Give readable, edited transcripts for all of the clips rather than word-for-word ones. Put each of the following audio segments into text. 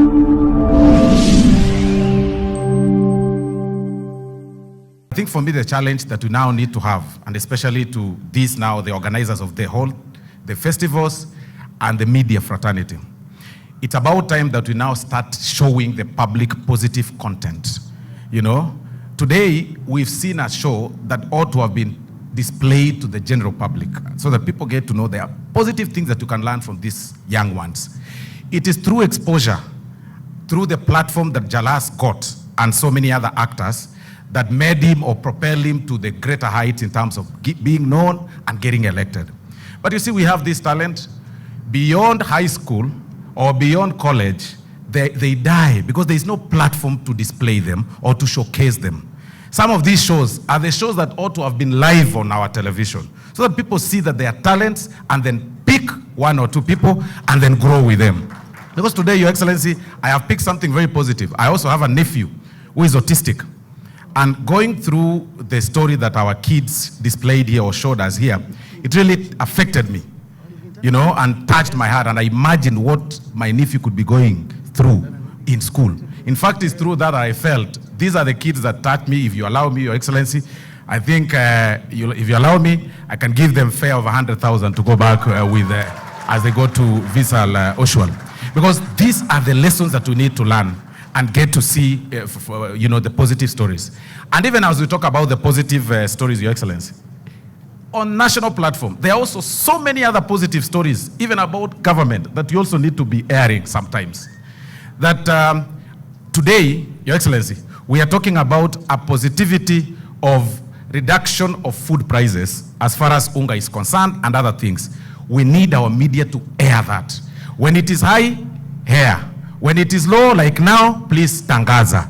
I think for me the challenge that we now need to have, and especially to these now, the organizers of the festivals and the media fraternity, it's about time that we now start showing the public positive content. You know, today we've seen a show that ought to have been displayed to the general public so that people get to know there are positive things that you can learn from these young ones. It is through exposure, through the platform that Jalas got and so many other actors that made him or propelled him to the greater heights in terms of being known and getting elected. But you see, we have this talent beyond high school or beyond college. They die because there is no platform to display them or to showcase them. Some of these shows are the shows that ought to have been live on our television so that people see that they are talents and then pick one or two people and then grow with them. Because today, Your Excellency, I have picked something very positive. I also have a nephew who is autistic. And going through the story that our kids displayed here or showed us here, it really affected me, you know, and touched my heart. And I imagined what my nephew could be going through in school. In fact, it's through that I felt, these are the kids that touched me. If you allow me, Your Excellency, I think if you allow me, I can give them fare of 100,000 to go back with as they go to Visal Oshual. Because these are the lessons that we need to learn and get to see, you know, the positive stories. And even as we talk about the positive stories, Your Excellency, on national platform, there are also so many other positive stories, even about government, that you also need to be airing sometimes. That today, Your Excellency, we are talking about a positivity of reduction of food prices as far as unga is concerned and other things. We need our media to air that. When it is high, air. When it is low, like now, please tangaza.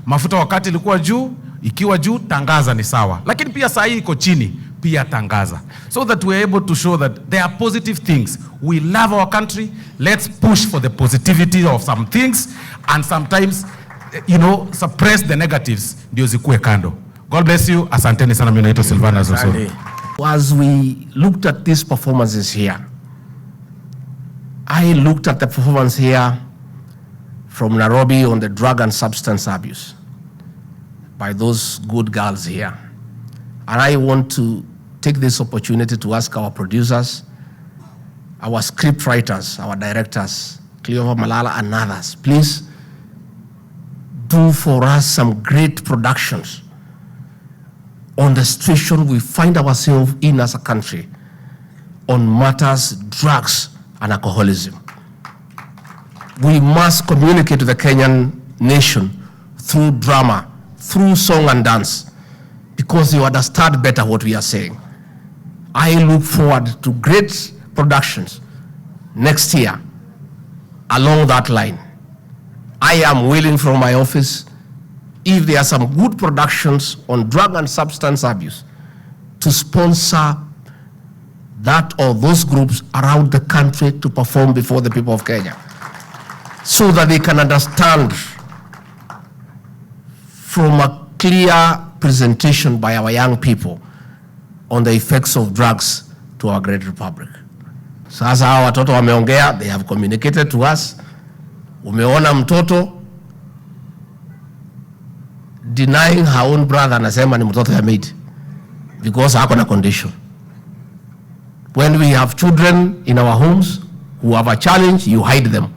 Mafuta wakati ilikuwa juu, ikiwa juu, tangaza ni sawa. Lakini pia saa hii iko chini, pia tangaza. So that we are able to show that there are positive things. We love our country. Let's push for the positivity of some things and sometimes, you know, suppress the negatives. Ndio zikuwe kando. God bless you. Asanteni sana, mimi naitwa Silvana Zoso. As we looked at these performances here, I looked at the performance here from Nairobi on the drug and substance abuse by those good girls here. And I want to take this opportunity to ask our producers, our script writers, our directors, Cleover Malala and others, please do for us some great productions on the situation we find ourselves in as a country on matters, drugs and alcoholism. We must communicate to the Kenyan nation through drama, through song and dance, because you understand better what we are saying. I look forward to great productions next year along that line. I am willing from my office, if there are some good productions on drug and substance abuse, to sponsor that or those groups around the country to perform before the people of Kenya, so that they can understand from a clear presentation by our young people on the effects of drugs to our great republic. Sasa hawa watoto wameongea, they have communicated to us. Umeona mtoto denying her own brother, anasema ni mtoto ya maid because hako na condition. When we have children in our homes who have a challenge, you hide them.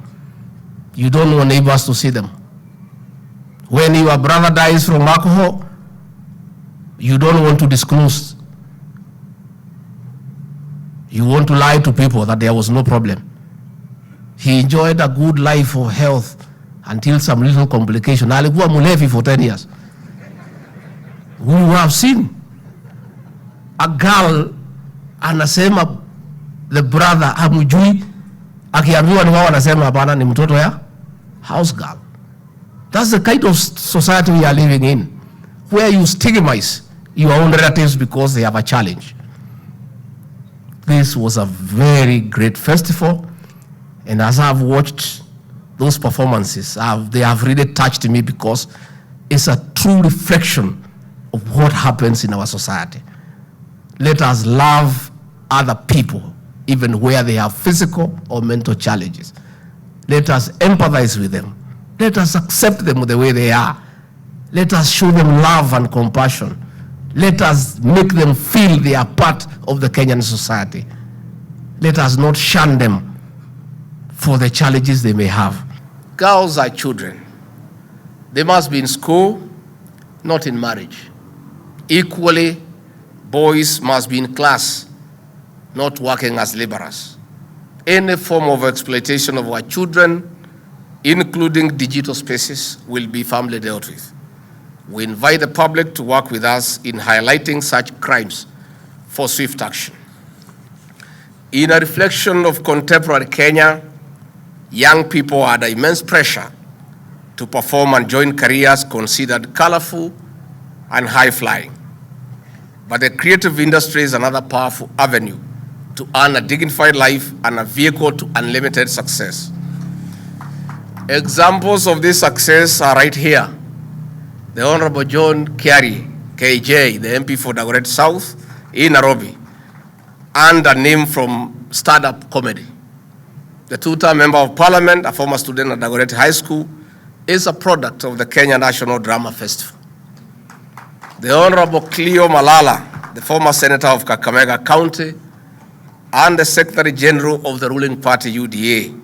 You don't want neighbors to see them. When your brother dies from alcohol, you don't want to disclose. You want to lie to people that there was no problem. He enjoyed a good life of health until some little complication. Alikuwa mulevi for 10 years. We have seen a girl anasema the brother hamjui, akiambiwa ni wao anasema hapana ni mtoto ya house girl. That's the kind of society we are living in, where you stigmatize your own relatives because they have a challenge. This was a very great festival, and as I've watched those performances, they have really touched me because it's a true reflection of what happens in our society. Let us love other people, even where they have physical or mental challenges. Let us empathize with them Let us accept them the way they are. Let us show them love and compassion. Let us make them feel they are part of the Kenyan society. Let us not shun them for the challenges they may have. Girls are children. They must be in school, not in marriage. Equally, boys must be in class, not working as laborers. Any form of exploitation of our children, including digital spaces, will be firmly dealt with. We invite the public to work with us in highlighting such crimes for swift action. In a reflection of contemporary Kenya, young people are under immense pressure to perform and join careers considered colorful and high-flying. But the creative industry is another powerful avenue to earn a dignified life and a vehicle to unlimited success. Examples of this success are right here. The Honorable John Kiari, KJ, the MP for Dagoretti South in Nairobi, and a name from stand-up comedy. The two-term member of parliament, a former student at Dagoretti High School, is a product of the Kenya National Drama Festival. The Honorable Cleo Malala, the former senator of Kakamega County, and the Secretary General of the ruling party UDA,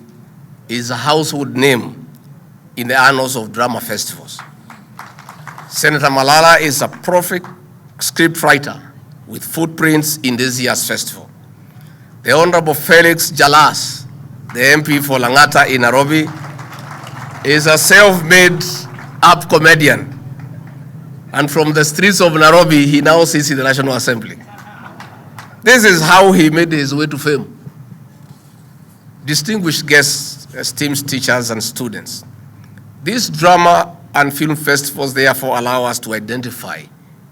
is a household name in the annals of drama festivals. Senator Malala is a prolific scriptwriter with footprints in this year's festival. The Honorable Felix Jalas, the MP for Langata in Nairobi, is a self-made up comedian. And from the streets of Nairobi, he now sits in the National Assembly. This is how he made his way to fame. Distinguished guests, esteemed teachers and students, these drama and film festivals therefore allow us to identify,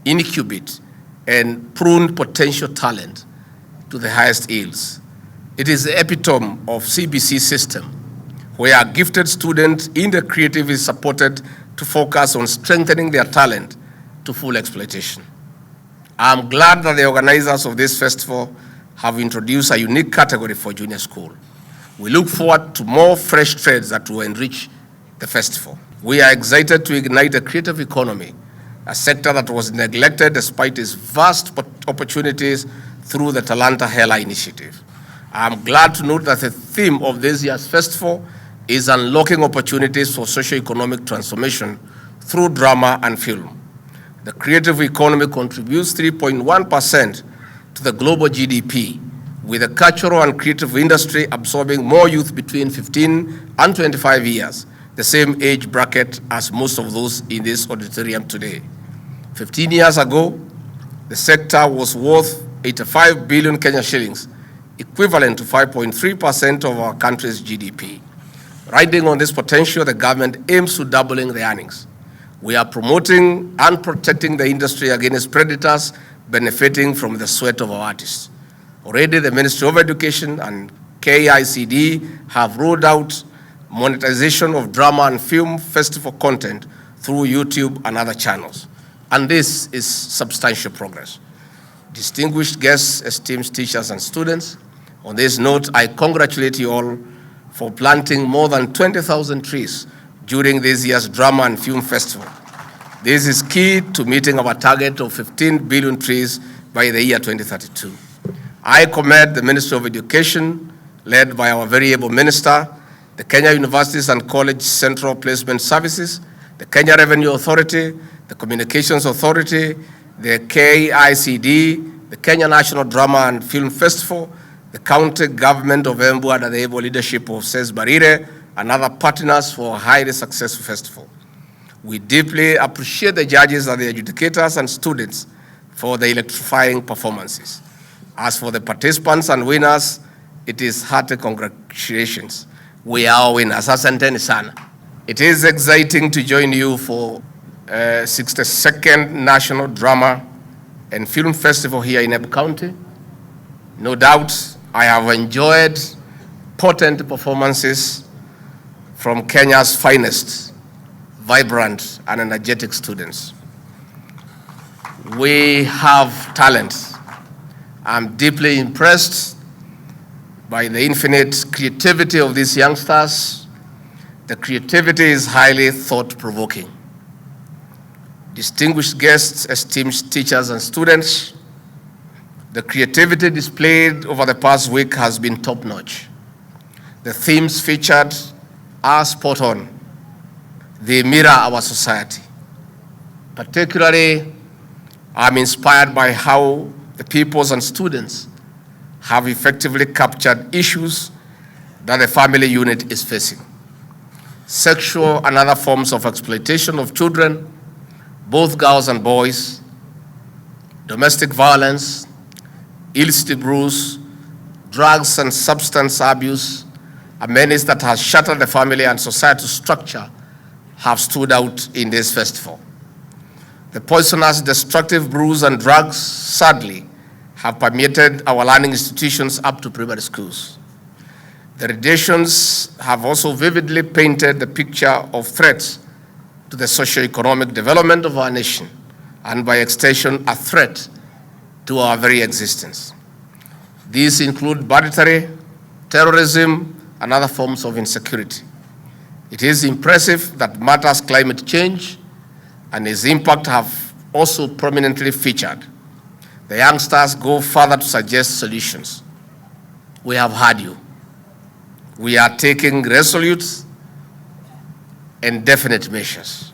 incubate, and prune potential talent to the highest yields. It is the epitome of CBC system, where a gifted student in the creative is supported to focus on strengthening their talent to full exploitation. I'm glad that the organizers of this festival have introduced a unique category for junior school. We look forward to more fresh trades that will enrich the festival. We are excited to ignite the creative economy, a sector that was neglected despite its vast opportunities through the Talanta Hela initiative. I'm glad to note that the theme of this year's festival is unlocking opportunities for socio-economic transformation through drama and film. The creative economy contributes 3.1% to the global GDP, with the cultural and creative industry absorbing more youth between 15 and 25 years, the same age bracket as most of those in this auditorium today. 15 years ago, the sector was worth 85 billion Kenya shillings, equivalent to 5.3% of our country's GDP. Riding on this potential, the government aims to doubling the earnings. We are promoting and protecting the industry against predators benefiting from the sweat of our artists. Already, the Ministry of Education and KICD have rolled out monetization of drama and film festival content through YouTube and other channels. And this is substantial progress. Distinguished guests, esteemed teachers and students, on this note, I congratulate you all for planting more than 20,000 trees during this year's Drama and Film Festival. This is key to meeting our target of 15 billion trees by the year 2032. I commend the Ministry of Education, led by our very able minister, the Kenya Universities and College Central Placement Services, the Kenya Revenue Authority, the Communications Authority, the KICD, the Kenya National Drama and Film Festival, the county government of Embu under the able leadership of Ses Barire, and other partners for a highly successful festival. We deeply appreciate the judges and the adjudicators and students for the electrifying performances. As for the participants and winners, it is hearty congratulations. We are winners. Asanteni sana. It is exciting to join you for 62nd National Drama and Film Festival here in Embu County. No doubt, I have enjoyed potent performances from Kenya's finest, vibrant and energetic students. We have talent. I'm deeply impressed by the infinite creativity of these youngsters, The creativity is highly thought-provoking. Distinguished guests, esteemed teachers and students, the creativity displayed over the past week has been top-notch. The themes featured are spot on. They mirror our society. Particularly, I'm inspired by how the pupils and students have effectively captured issues that the family unit is facing. Sexual and other forms of exploitation of children, both girls and boys, domestic violence, illicit brews, drugs and substance abuse, a menace that has shattered the family and societal structure, have stood out in this festival. The poisonous, destructive brews and drugs, sadly, have permeated our learning institutions up to primary schools. The radiations have also vividly painted the picture of threats to the socio-economic development of our nation, and by extension, a threat to our very existence. These include banditry, terrorism, and other forms of insecurity. It is impressive that matters climate change and its impact have also prominently featured. The youngsters go further to suggest solutions. We have heard you. We are taking resolute and definite measures.